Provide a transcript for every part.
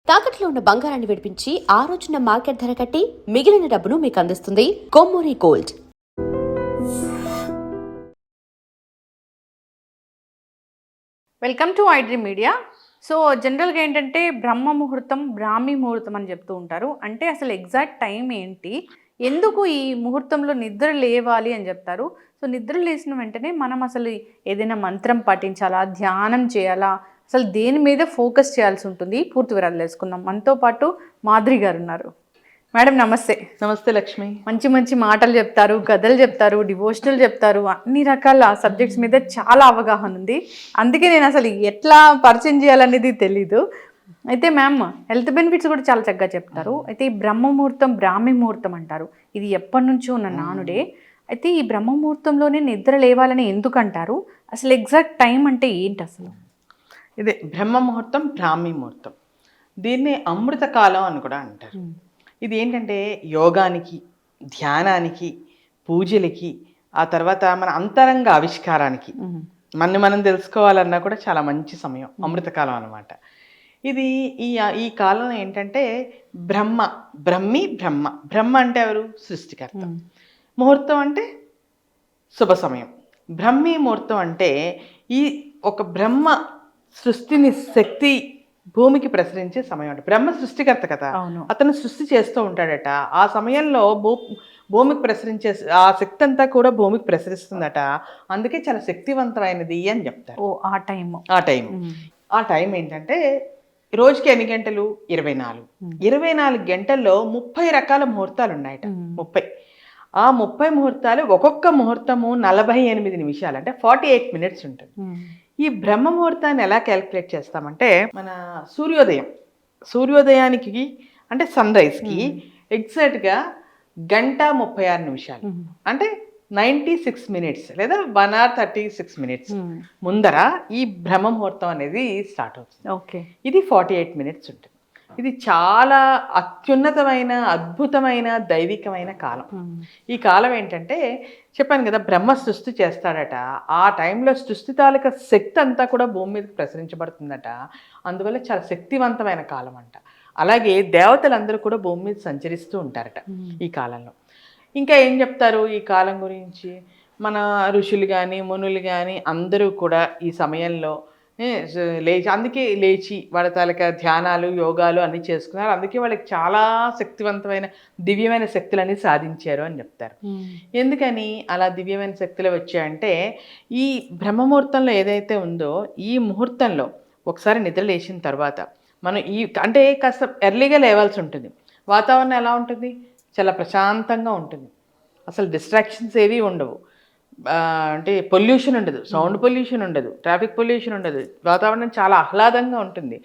తాకట్లో ఉన్న బంగారాన్ని విడిపించి ఆ రోజున మార్కెట్ ధర కట్టి మిగిలిన డబ్బును మీకు అందిస్తుంది Kommuri gold. Welcome to iDream media. So జనరల్గా ఏంటంటే బ్రహ్మ ముహూర్తం, బ్రాహ్మీ ముహూర్తం అని చెప్తూ ఉంటారు. అంటే అసలు ఎగ్జాక్ట్ టైం ఏంటి, ఎందుకు ఈ ముహూర్తంలో నిద్ర లేవాలి అని చెప్తారు. సో నిద్ర లేచిన వెంటనే మనం అసలు ఏదైనా మంత్రం పఠించాలా, ధ్యానం చేయాలా, అసలు దేని మీద ఫోకస్ చేయాల్సి ఉంటుంది, పూర్తి వివరాలు తెలుసుకుందాం. మనతో పాటు మాధురి గారు ఉన్నారు. మేడం నమస్తే. నమస్తే లక్ష్మి. మంచి మంచి మాటలు చెప్తారు, కథలు చెప్తారు, డివోషనల్ చెప్తారు, అన్ని రకాల సబ్జెక్ట్స్ మీద చాలా అవగాహన ఉంది. అందుకే నేను అసలు ఎట్లా పరిచయం చేయాలనేది తెలీదు. అయితే మ్యామ్ హెల్త్ బెనిఫిట్స్ కూడా చాలా చక్కగా చెప్తారు. అయితే ఈ బ్రహ్మ ముహూర్తం, బ్రాహ్మీ ముహూర్తం అంటారు, ఇది ఎప్పటి నుంచో ఉన్న నానుడే. అయితే ఈ బ్రహ్మ ముహూర్తంలోనే నిద్ర లేవాలని ఎందుకు అంటారు, అసలు ఎగ్జాక్ట్ టైం అంటే ఏంటి అసలు? ఇదే బ్రహ్మ ముహూర్తం, బ్రాహ్మీ ముహూర్తం, దీన్ని అమృత కాలం అని కూడా అంటారు. ఇది ఏంటంటే యోగానికి, ధ్యానానికి, పూజలకి, ఆ తర్వాత మన అంతరంగ ఆవిష్కారానికి, మనం తెలుసుకోవాలన్నా కూడా చాలా మంచి సమయం అమృతకాలం అనమాట. ఇది ఈ కాలం ఏంటంటే బ్రహ్మ అంటే ఎవరు? సృష్టికర్త. ముహూర్తం అంటే శుభ సమయం. బ్రహ్మీ ముహూర్తం అంటే ఈ ఒక బ్రహ్మ సృష్టిని, శక్తి భూమికి ప్రసరించే సమయం అంట. బ్రహ్మ సృష్టికర్త కదా, అతను సృష్టి చేస్తూ ఉంటాడట. ఆ సమయంలో భూమికి ప్రసరించే ఆ శక్తి అంతా కూడా భూమికి ప్రసరిస్తుందట. అందుకే చాలా శక్తివంతమైనది అని చెప్తారు. ఆ టైం ఏంటంటే రోజుకి ఎన్ని గంటలు? 24 గంటల్లో 30 రకాల ముహూర్తాలు ఉన్నాయట. 30. ఆ 30 ముహూర్తాలు, ఒక్కొక్క ముహూర్తము 48 నిమిషాలు, అంటే 48 మినిట్స్ ఉంటుంది. ఈ బ్రహ్మ ముహూర్తాన్ని ఎలా క్యాలిక్యులేట్ చేస్తామంటే, మన సూర్యోదయానికి అంటే సన్ రైజ్కి ఎగ్జాక్ట్గా 1:36 అంటే 96 మినిట్స్ లేదా 1 hour 36 మినిట్స్ ముందర ఈ బ్రహ్మ ముహూర్తం అనేది స్టార్ట్ అవుతుంది. ఓకే. ఇది 48 మినిట్స్ ఉంటుంది. ఇది చాలా అత్యున్నతమైన, అద్భుతమైన, దైవికమైన కాలం. ఈ కాలం ఏంటంటే చెప్పాను కదా, బ్రహ్మ సృష్టి చేస్తాడట. ఆ టైంలో సృష్టి తాలూకా శక్తి అంతా కూడా భూమి మీదకి ప్రసరించబడుతుందట. అందువల్ల చాలా శక్తివంతమైన కాలం అంట. అలాగే దేవతలందరూ కూడా భూమి మీద సంచరిస్తూ ఉంటారట ఈ కాలంలో. ఇంకా ఏం చెప్తారు ఈ కాలం గురించి? మన ఋషులు కానీ, మునులు కానీ అందరూ కూడా ఈ సమయంలో అందుకే లేచి వాళ్ళ తాలూకా ధ్యానాలు, యోగాలు అన్నీ చేసుకున్నారు. అందుకే వాళ్ళకి చాలా శక్తివంతమైన, దివ్యమైన శక్తులన్నీ సాధించారు అని చెప్తారు. ఎందుకని అలా దివ్యమైన శక్తులు వచ్చాయంటే, ఈ బ్రహ్మముహూర్తంలో ఏదైతే ఉందో, ఈ ముహూర్తంలో ఒకసారి నిద్ర లేచిన తర్వాత మనం అంటే కాస్త ఎర్లీగా లేవాల్సి ఉంటుంది. వాతావరణం ఎలా ఉంటుంది? చాలా ప్రశాంతంగా ఉంటుంది. అసలు డిస్ట్రాక్షన్స్ ఏవి ఉండవు. అంటే పొల్యూషన్ ఉండదు, సౌండ్ పొల్యూషన్ ఉండదు, ట్రాఫిక్ పొల్యూషన్ ఉండదు. వాతావరణం చాలా ఆహ్లాదంగా ఉంటుంది.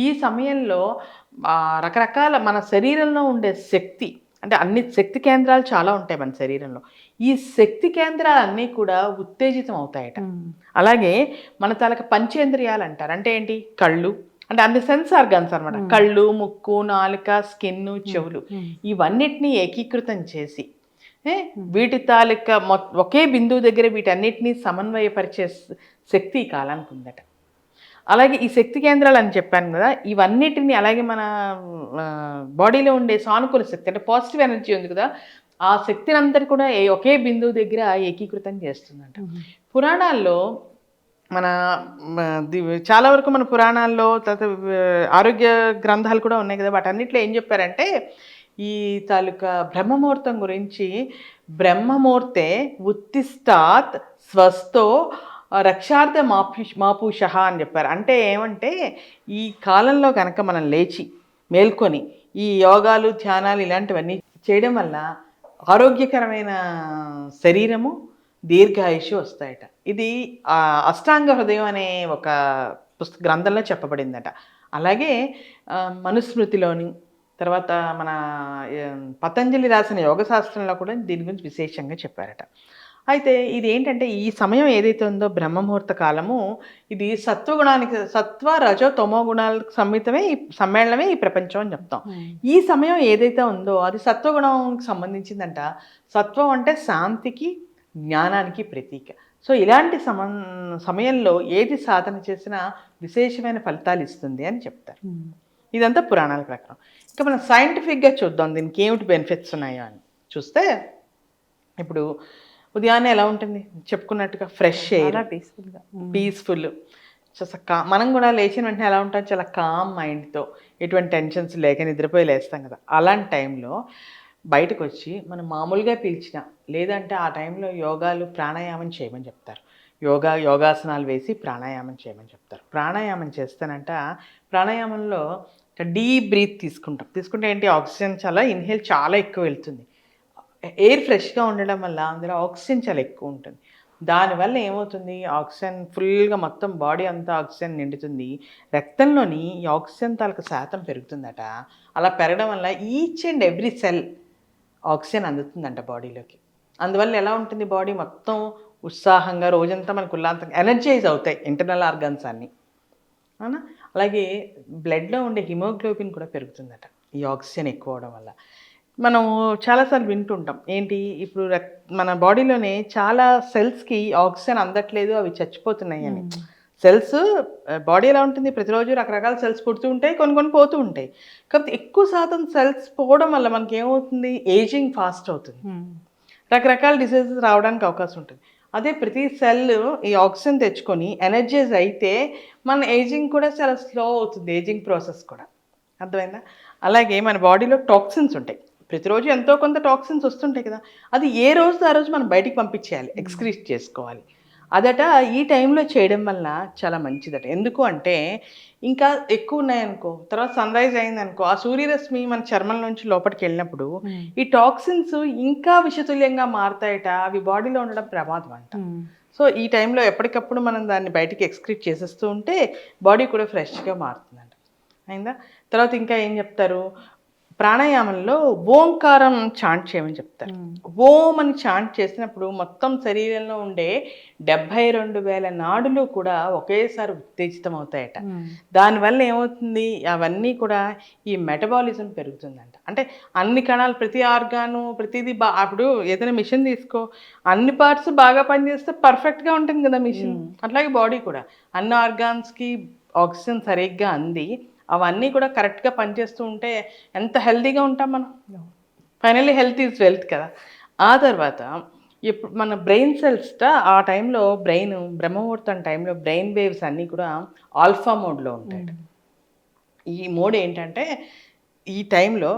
ఈ సమయంలో రకరకాల మన శరీరంలో ఉండే శక్తి, అంటే అన్ని శక్తి కేంద్రాలు చాలా ఉంటాయి మన శరీరంలో. ఈ శక్తి కేంద్రాలన్నీ కూడా ఉత్తేజితం అవుతాయట. అలాగే మన తాలూకా పంచేంద్రియాలు అంటారు. అంటే ఏంటి? కళ్ళు, అంటే అన్ని సెన్స్ ఆర్గాన్స్ అనమాట. కళ్ళు, ముక్కు, నాలుక, స్కిన్, చెవులు, ఇవన్నిటినీ ఏకీకృతం చేసి వీటి తాలూకా ఒకే బిందువు దగ్గర వీటన్నిటినీ సమన్వయపరిచే శక్తి ఈ కాలానికి ఉందట. అలాగే ఈ శక్తి కేంద్రాలు అని చెప్పాను కదా, ఇవన్నిటిని, అలాగే మన బాడీలో ఉండే సానుకూల శక్తి, అంటే పాజిటివ్ ఎనర్జీ ఉంది కదా, ఆ శక్తిని అందరి కూడా ఒకే బిందువు దగ్గర ఏకీకృతం చేస్తుందంట. పురాణాల్లో చాలా వరకు మన పురాణాల్లో, తర్వాత ఆరోగ్య గ్రంథాలు కూడా ఉన్నాయి కదా, వాటన్నిటిలో ఏం చెప్పారంటే ఈ తాలూకా బ్రహ్మముహూర్తం గురించి, బ్రహ్మముహూర్తే ఉత్తిష్టాత్ స్వస్థో రక్షార్థ మాపుష అని చెప్పారు. అంటే ఏమంటే ఈ కాలంలో కనుక మనం లేచి మేల్కొని ఈ యోగాలు, ధ్యానాలు ఇలాంటివన్నీ చేయడం వల్ల ఆరోగ్యకరమైన శరీరము, దీర్ఘాయుషు వస్తాయట. ఇది అష్టాంగ హృదయం అనే ఒక గ్రంథంలో చెప్పబడిందట. అలాగే మనుస్మృతిలోని, తర్వాత మన పతంజలి రాసిన యోగశాస్త్రంలో కూడా దీని గురించి విశేషంగా చెప్పారట. అయితే ఇది ఏంటంటే, ఈ సమయం ఏదైతే ఉందో బ్రహ్మముహూర్త కాలము, ఇది సత్వగుణానికి, సత్వ రజో తమో గుణాలకు సమ్మేళనమే ఈ ప్రపంచం అని చెప్తాం. ఈ సమయం ఏదైతే ఉందో అది సత్వగుణానికి సంబంధించిందంట. సత్వం అంటే శాంతికి, జ్ఞానానికి ప్రతీక. సో ఇలాంటి సమయంలో ఏది సాధన చేసినా విశేషమైన ఫలితాలు ఇస్తుంది అని చెప్తారు. ఇదంతా పురాణాల ప్రకారం. ఇంకా మనం సైంటిఫిక్గా చూద్దాం దీనికి ఏమిటి బెనిఫిట్స్ ఉన్నాయో అని చూస్తే, ఇప్పుడు ఉదయాన్నే ఎలా ఉంటుంది చెప్పుకున్నట్టుగా ఫ్రెష్ ఎయిర్, చాలా పీస్ఫుల్గా. పీస్ఫుల్. మనం కూడా లేచిన వెంటనే ఎలా ఉంటాం, చాలా కామ్ మైండ్తో, ఎటువంటి టెన్షన్స్ లేక నిద్రపోయి లేస్తాం కదా. అలాంటి టైంలో బయటకు వచ్చి మనం మామూలుగా పీల్చిన, లేదంటే ఆ టైంలో యోగాలు ప్రాణాయామం చేయమని చెప్తారు. యోగాసనాలు వేసి ప్రాణాయామం చేయమని చెప్తారు. ప్రాణాయామం చేస్తానంట, ప్రాణాయామంలో డీప్ బ్రీత్ తీసుకుంటే ఏంటి, ఆక్సిజన్ చాలా ఇన్హేల్ చాలా ఎక్కువ వెళ్తుంది. ఎయిర్ ఫ్రెష్గా ఉండడం వల్ల అందులో ఆక్సిజన్ చాలా ఎక్కువ ఉంటుంది. దానివల్ల ఏమవుతుంది, ఆక్సిజన్ ఫుల్గా మొత్తం బాడీ అంతా ఆక్సిజన్ నిండుతుంది. రక్తంలోని ఈ ఆక్సిజన్ తాలూకు శాతం పెరుగుతుందట. అలా పెరగడం వల్ల each and every cell oxygen అందుతుందంట బాడీలోకి. అందువల్ల ఎలా ఉంటుంది, బాడీ మొత్తం ఉత్సాహంగా రోజంతా మనకు ఉల్లాంతంగా ఎనర్జైజ్ అవుతాయి ఇంటర్నల్ ఆర్గన్స్ అన్నీ, అవునా. అలాగే బ్లడ్లో ఉండే హిమోగ్లోబిన్ కూడా పెరుగుతుందట ఈ ఆక్సిజన్ ఎక్కువ అవడం వల్ల. మనం చాలాసార్లు వింటుంటాం ఏంటి, ఇప్పుడు మన బాడీలోనే చాలా సెల్స్కి ఆక్సిజన్ అందట్లేదు, అవి చచ్చిపోతున్నాయి అని. సెల్స్ బాడీ ఎలా ఉంటుంది, ప్రతిరోజు రకరకాల సెల్స్ పుడుతూ ఉంటాయి, కొన్ని పోతూ ఉంటాయి. కాకపోతే ఎక్కువ శాతం సెల్స్ పోవడం వల్ల మనకి ఏమవుతుంది, ఏజింగ్ ఫాస్ట్ అవుతుంది, రకరకాల డిసీజెస్ రావడానికి అవకాశం ఉంటుంది. అదే ప్రతి సెల్ ఈ ఆక్సిజన్ తెచ్చుకొని ఎనర్జైజ్ అయితే మన ఏజింగ్ కూడా చాలా స్లో అవుతుంది, ఏజింగ్ ప్రాసెస్ కూడా. అర్థమైందా. అలాగే మన బాడీలో టాక్సిన్స్ ఉంటాయి, ప్రతిరోజు ఎంతో కొంత టాక్సిన్స్ వస్తుంటాయి కదా. అది ఏ రోజు ఆ రోజు మనం బయటికి పంపించేయాలి, ఎక్స్క్రీట్ చేసుకోవాలి. అదట ఈ టైంలో చేయడం వల్ల చాలా మంచిదట. ఎందుకు అంటే, ఇంకా ఎక్కువ ఉన్నాయనుకో, తర్వాత సన్ రైజ్ అయిందనుకో, ఆ సూర్యరశ్మి మన చర్మం నుంచి లోపలికి వెళ్ళినప్పుడు ఈ టాక్సిన్స్ ఇంకా విషతుల్యంగా మారుతాయట, అవి బాడీలో ఉండడం ప్రమాదం అంట. సో ఈ టైంలో ఎప్పటికప్పుడు మనం దాన్ని బయటికి ఎక్స్క్రీట్ చేసేస్తూ ఉంటే బాడీ కూడా ఫ్రెష్గా మారుతుందంట. అయిందా. తర్వాత ఇంకా ఏం చెప్తారు, ప్రాణాయామంలో ఓంకారం చాంట్ చేయమని చెప్తారు. ఓం అని చాంట్ చేసినప్పుడు మొత్తం శరీరంలో ఉండే 72,000 నాడులు కూడా ఒకేసారి ఉత్తేజితం అవుతాయట. దానివల్ల ఏమవుతుంది, అవన్నీ కూడా ఈ మెటబాలిజం పెరుగుతుందంట. అంటే అన్ని కణాలు, ప్రతి ఆర్గాను, ప్రతిదీ అప్పుడు ఏదైనా మిషన్ తీసుకో, అన్ని పార్ట్స్ బాగా పనిచేస్తే పర్ఫెక్ట్గా ఉంటుంది కదా మిషన్. అట్లాగే బాడీ కూడా అన్ని ఆర్గాన్స్కి ఆక్సిజన్ సరిగ్గా అంది అవన్నీ కూడా కరెక్ట్గా పనిచేస్తూ ఉంటే ఎంత హెల్తీగా ఉంటాం మనం. ఫైనల్లీ హెల్త్ ఈజ్ వెల్త్ కదా. ఆ తర్వాత ఇప్పుడు మన బ్రెయిన్ సెల్స్ ఆ టైంలో బ్రహ్మముహూర్తం టైంలో బ్రెయిన్ వేవ్స్ అన్నీ కూడా ఆల్ఫా మోడ్లో ఉంటాయి. ఈ మోడ్ ఏంటంటే, ఈ టైంలో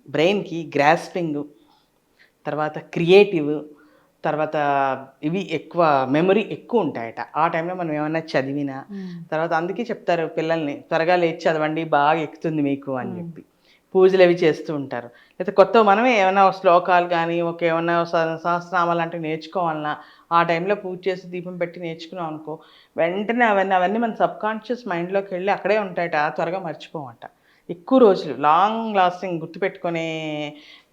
బ్రెయిన్కి గ్రాస్పింగ్, తర్వాత క్రియేటివ్, తర్వాత ఇవి ఎక్కువ మెమరీ ఎక్కువ ఉంటాయట. ఆ టైంలో మనం ఏమన్నా చదివినా, తర్వాత అందుకే చెప్తారు పిల్లల్ని త్వరగా లేచి చదవండి, బాగా ఎక్కుతుంది మీకు అని చెప్పి. పూజలు అవి చేస్తూ ఉంటారు. లేకపోతే కొత్త మనమే ఏమైనా శ్లోకాలు కానీ ఏమన్నా సహస్రనామాలు లాంటివి నేర్చుకోవాలన్నా ఆ టైంలో పూజ చేసి దీపం పెట్టి నేర్చుకున్నాం అనుకో, వెంటనే అవన్నీ మన సబ్కాన్షియస్ మైండ్లోకి వెళ్ళి అక్కడే ఉంటాయట, త్వరగా మర్చిపోమంట. ఎక్కువ రోజులు లాంగ్ లాస్టింగ్ గుర్తుపెట్టుకునే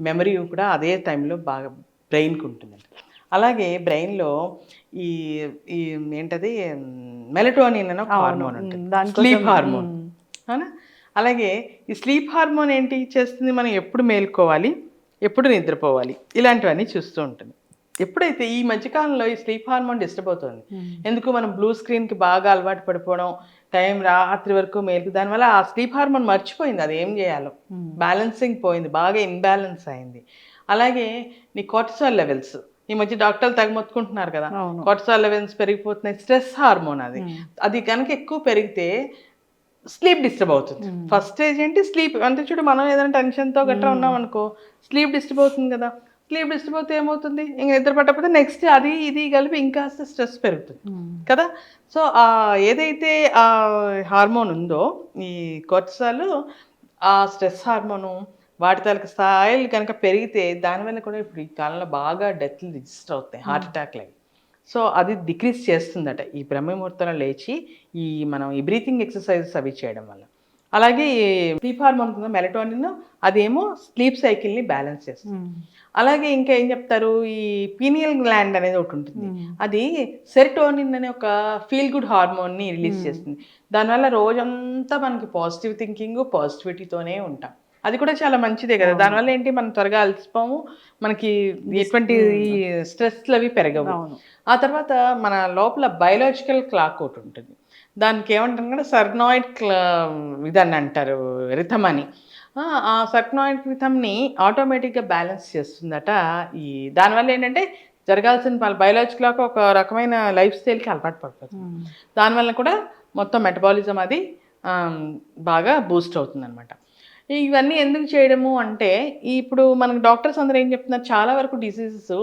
మెమరీ కూడా అదే టైంలో బాగా బ్రెయిన్కి ఉంటుందంట. అలాగే బ్రెయిన్లో ఈ ఈ ఏంటది మెలటోనిన్ అనే ఒక హార్మోన్ ఉంటుంది, స్లీప్ హార్మోన్, అవునా. అలాగే ఈ స్లీప్ హార్మోన్ ఏంటి చేస్తుంది, మనం ఎప్పుడు మేలుకోవాలి, ఎప్పుడు నిద్రపోవాలి, ఇలాంటివన్నీ చూస్తూ ఉంటుంది. ఎప్పుడైతే ఈ మధ్యకాలంలో ఈ స్లీప్ హార్మోన్ డిస్టర్బ్ అవుతుంది, ఎందుకు మనం బ్లూ స్క్రీన్కి బాగా అలవాటు పడిపోవడం, టైం రాత్రి వరకు మేలుకు, దానివల్ల ఆ స్లీప్ హార్మోన్ మర్చిపోయింది అది ఏం చేయాలో, బ్యాలెన్సింగ్ పోయింది, బాగా ఇంబ్యాలెన్స్ అయింది. అలాగే నీ కార్టిసాల్ లెవెల్స్, ఈ మధ్య డాక్టర్లు తగ్గమొత్తుకుంటున్నారు కదా, కార్టిసాల్ లెవెల్స్ పెరిగిపోతున్నాయి, స్ట్రెస్ హార్మోన్ అది కనుక ఎక్కువ పెరిగితే స్లీప్ డిస్టర్బ్ అవుతుంది. ఫస్ట్ స్టేజ్ ఏంటి, స్లీప్. అంటే చూడు, మనం ఏదైనా టెన్షన్తో గట్రా ఉన్నాం అనుకో, స్లీప్ డిస్టర్బ్ అవుతుంది కదా. స్లీప్ డిస్టర్బ్ అవుతే ఏమవుతుంది, ఇంక నిద్ర పట్టకపోతే నెక్స్ట్ అది ఇది కలిపి ఇంకాస్త స్ట్రెస్ పెరుగుతుంది కదా. సో ఏదైతే ఆ హార్మోన్ ఉందో ఈ కార్టిసాల్, ఆ స్ట్రెస్ హార్మోను, వాటి తాలూకు స్థాయిలు కనుక పెరిగితే దానివల్ల కూడా ఇప్పుడు ఈ కాలంలో బాగా డెత్లు రిజిస్టర్ అవుతాయి, హార్ట్ అటాక్లు అవి. సో అది డిక్రీజ్ చేస్తుందట ఈ బ్రహ్మముహూర్తంలో లేచి మనం ఈ బ్రీతింగ్ ఎక్సర్సైజెస్ అవి చేయడం వల్ల. అలాగే స్లీప్ హార్మోన్ ఉందో మెలటోనిన్, అదేమో స్లీప్ సైకిల్ని బ్యాలెన్స్ చేస్తుంది. అలాగే ఇంకా ఏం చెప్తారు, ఈ పీనియల్ గ్లాండ్ అనేది ఒకటి ఉంటుంది, అది సెరటోనిన్ అనే ఒక ఫీల్ గుడ్ హార్మోన్ని రిలీజ్ చేస్తుంది. దానివల్ల రోజంతా మనకి పాజిటివ్ థింకింగ్, పాజిటివిటీతోనే ఉంటాం. అది కూడా చాలా మంచిదే కదా. దానివల్ల ఏంటి, మనం త్వరగా అలసిపోము, మనకి ఎటువంటి స్ట్రెస్లు అవి పెరగవు. ఆ తర్వాత మన లోపల బయోలాజికల్ క్లాక్ ఒకటి ఉంటుంది, దానికి ఏమంటారు కూడా సర్నాయిడ్ ఇదని అంటారు, రిథమ్ అని. ఆ సర్నాయిడ్ రిథమ్ని ఆటోమేటిక్గా బ్యాలెన్స్ చేస్తుందట. దానివల్ల ఏంటంటే జరగాల్సిన బయోలాజికల్ ఒక రకమైన లైఫ్ స్టైల్కి అలవాటు పడిపోతుంది. దానివల్ల కూడా మొత్తం మెటబాలిజం అది బాగా బూస్ట్ అవుతుంది అనమాట. ఇవన్నీ ఎందుకు చేయడము అంటే, ఇప్పుడు మనకు డాక్టర్స్ అందరూ ఏం చెప్తున్నారు, చాలా వరకు డిసీజెస్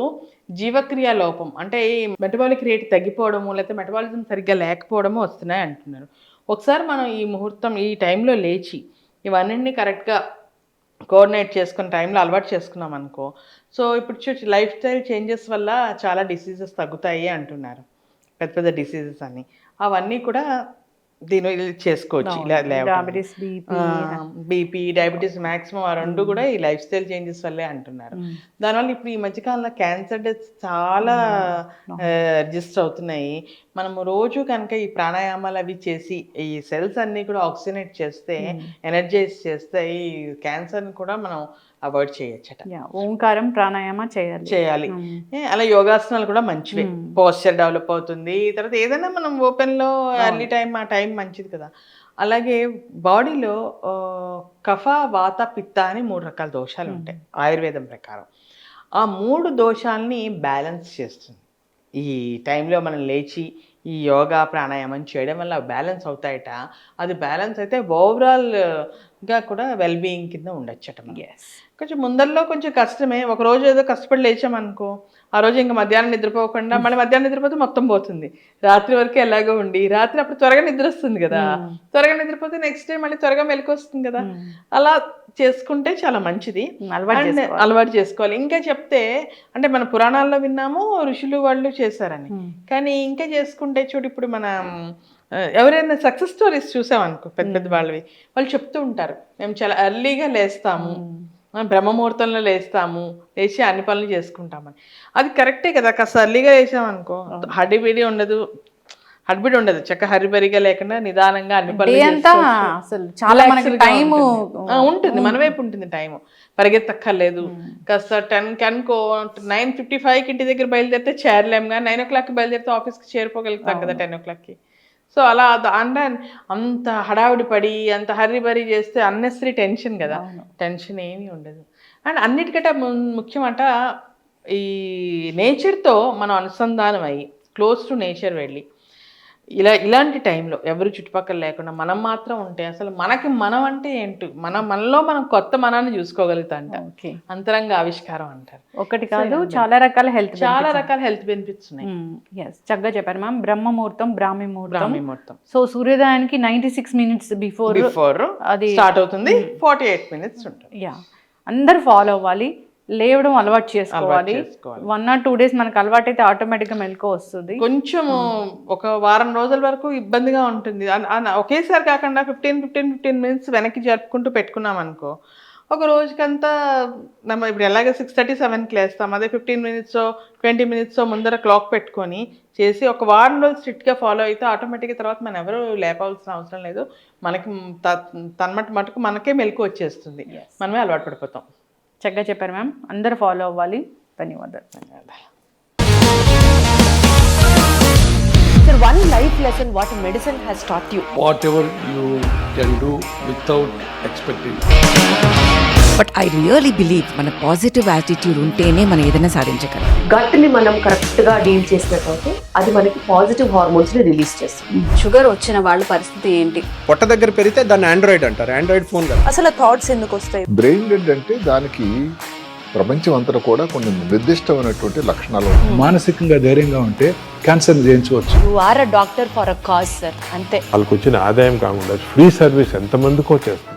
జీవక్రియ లోపం అంటే ఈ మెటబాలిక్ రేట్ తగ్గిపోవడము లేకపోతే మెటబాలిజం సరిగ్గా లేకపోవడము వస్తున్నాయి అంటున్నారు. ఒకసారి మనం ఈ ముహూర్తం ఈ టైంలో లేచి ఇవన్నీ కరెక్ట్గా కోఆర్డినేట్ చేసుకున్న టైంలో అలవాటు చేసుకున్నాం అనుకో, సో ఇప్పుడు లైఫ్ స్టైల్ చేంజెస్ వల్ల చాలా డిసీజెస్ తగ్గుతాయి అంటున్నారు, పెద్ద పెద్ద డిసీజెస్ అన్నీ. అవన్నీ కూడా దీని చేసుకోవచ్చు. డయాబెటీస్, బీపీ, డయాబెటీస్ మ్యాక్సిమం ఆ రెండు కూడా ఈ లైఫ్ స్టైల్ చేంజెస్ వల్లే అంటున్నారు. దానివల్ల ఇప్పుడు ఈ మధ్యకాలంలో క్యాన్సర్ డెత్స్ చాలా రిజిస్టర్ అవుతున్నాయి. మనము రోజు కనుక ఈ ప్రాణాయామాలు అవి చేసి ఈ సెల్స్ అన్నీ కూడా ఆక్సిజనేట్ చేస్తే, ఎనర్జైజ్ చేస్తే ఈ క్యాన్సర్ని కూడా మనం అవాయిడ్ చేయొచ్చట. ఓంకారం ప్రాణాయామ చేయాలి. అలా యోగాసనాలు కూడా మంచివే, పోస్చర్ డెవలప్ అవుతుంది. తర్వాత ఏదైనా మనం ఓపెన్లో ఎర్లీ టైం ఆ టైం మంచిది కదా. అలాగే బాడీలో కఫ, వాత, పిత్త అని 3 రకాల దోషాలు ఉంటాయి ఆయుర్వేదం ప్రకారం. ఆ 3 దోషాలని బ్యాలెన్స్ చేస్తుంది. ఈ టైంలో మనం లేచి ఈ యోగా ప్రాణాయామం చేయడం వల్ల బ్యాలెన్స్ అవుతాయట. అది బ్యాలెన్స్ అయితే ఓవరాల్గా కూడా వెల్బీయింగ్ కింద ఉండొచ్చట. కొంచెం ముందల్లో కొంచెం కష్టమే. ఒక రోజు ఏదో కష్టపడి లేచామనుకో, ఆ రోజు ఇంకా మధ్యాహ్నం నిద్రపోకుండా మళ్ళీ మధ్యాహ్నం నిద్రపోతే మొత్తం పోతుంది. రాత్రి వరకు ఎలాగో ఉండి రాత్రి అప్పుడు త్వరగా నిద్ర వస్తుంది కదా, త్వరగా నిద్రపోతే నెక్స్ట్ డే మళ్ళీ త్వరగా మెలకు వస్తుంది కదా. అలా చేసుకుంటే చాలా మంచిది, అలవాటు చేసుకోవాలి. ఇంకా చెప్తే అంటే మన పురాణాల్లో విన్నాము ఋషులు వాళ్ళు చేశారని, కానీ ఇంకా చేసుకుంటే చూడు ఇప్పుడు మన ఎవరైనా సక్సెస్ స్టోరీస్ చూసామనుకో పెద్ద పెద్ద వాళ్ళవి, వాళ్ళు చెప్తూ ఉంటారు మేము చాలా ఎర్లీగా లేస్తాము, బ్రహ్మముహూర్తంలో లేస్తాము, లేచి అన్ని పనులు చేసుకుంటామని. అది కరెక్టే కదా. కాస్త అర్లీగా లేచామనుకో హడిబిడి ఉండదు, చక్క హరిబరిగా లేకుండా నిదానంగా అన్ని పనులు అసలు చాలా ఉంటుంది. మన వైపు ఉంటుంది టైం, పరిగెత్తక్కర్లేదు. కాస్త 10 9:55 ఇంటి దగ్గర బయలుదేరితే చేరలేము, కానీ 9 o'clock బయలుదేరితే ఆఫీస్కి చేరిపోగలుగుతాం కదా 10 o'clockకి. సో అలా అంటే అంత హడావిడి పడి అంత హర్రీ చేస్తే అన్నెసరీ టెన్షన్ కదా, టెన్షన్ ఏమీ ఉండదు. అండ్ అన్నిటికంటే ముఖ్యమంట ఈ నేచర్తో మనం అనుసంధానం అయ్యి క్లోజ్ టు నేచర్ వెళ్ళి ఇలాంటి టైంలో ఎవరు చుట్టుపక్కల లేకుండా మనం మాత్రం ఉంటే అసలు మనం అంటే ఏంటి, మనలో మనం కొత్త మనాన్ని చూసుకోగలుగుతాం. అంతరంగ ఆవిష్కారం అంటారు. ఒకటి కాదు, చాలా రకాల హెల్త్ బెనిఫిట్స్ ఉన్నాయి. చక్కగా చెప్పారు మ్యామ్. బ్రహ్మముహూర్తం, బ్రాహ్మీ ముహూర్తం. సో సూర్యోదయానికి 96 minutes బిఫోర్ అది స్టార్ట్ అవుతుంది, 48 minutes ఉంటుంది. అందరు ఫాలో అవ్వాలి, లేవడం అలవాటు చేసుకోవాలి. 1 or 2 days మనకు అలవాటు అయితే ఆటోమేటిక్గా మెలకు వస్తుంది. కొంచెం ఒక వారం రోజుల వరకు ఇబ్బందిగా ఉంటుంది. ఒకేసారి కాకుండా 15 minutes వెనక్కి జరుపుకుంటూ పెట్టుకున్నాం అనుకో, ఒక రోజుకంతా ఇప్పుడు ఎలాగ 6:37కి లేస్తాం, అదే 15 minutes 20 minutes ముందర క్లాక్ పెట్టుకొని చేసి ఒక వారం రోజులు స్ట్రిక్ట్గా ఫాలో అయితే ఆటోమేటిక్గా తర్వాత మనం ఎవరు లేపాల్సిన అవసరం లేదు. మనకి మటుకు మనకే మెలకు వచ్చేస్తుంది, మనమే అలవాటు పడిపోతాం. చక్కగా చెప్పారు మ్యామ్. అందరూ ఫాలో అవ్వాలి. ధన్యవాదాలు. Sir, one life lesson what medicine has taught you. Whatever you can do without expecting. But I really believe మన పాజిటివ్ యాటిట్యూడ్ ఉంటేనే మనం ఏదైనా సాధించగలం. గట్ని మనం కరెక్ట్గా డీల్ చేసినట్లయితే అది మనకి పాజిటివ్ హార్మోన్స్ని రిలీజ్ చేస్తుంది. షుగర్ వచ్చిన వాళ్ళ పరిస్థితి ఏంటి? పొట్ట దగ్గర పెరిగితే దాన్ని ఆండ్రాయిడ్ అంటారు, ఆండ్రాయిడ్ ఫోన్ కదా. అసలు థాట్స్ ఎందుకు వస్తాయి? బ్రెయిన్ డెడ్ అంటే దానికి ప్రపంచం అంతా కూడా కొన్ని నిర్దిష్టమైనటువంటి లక్షణాలు. మానసికంగా ధైర్యంగా ఉంటే క్యాన్సర్ జయించవచ్చు. You are a doctor for a cause sir, అంతే. వాళ్ళకి వచ్చిన ఆదాయం కాకుండా ఫ్రీ సర్వీస్ ఎంతమందికో చేస్తుంది.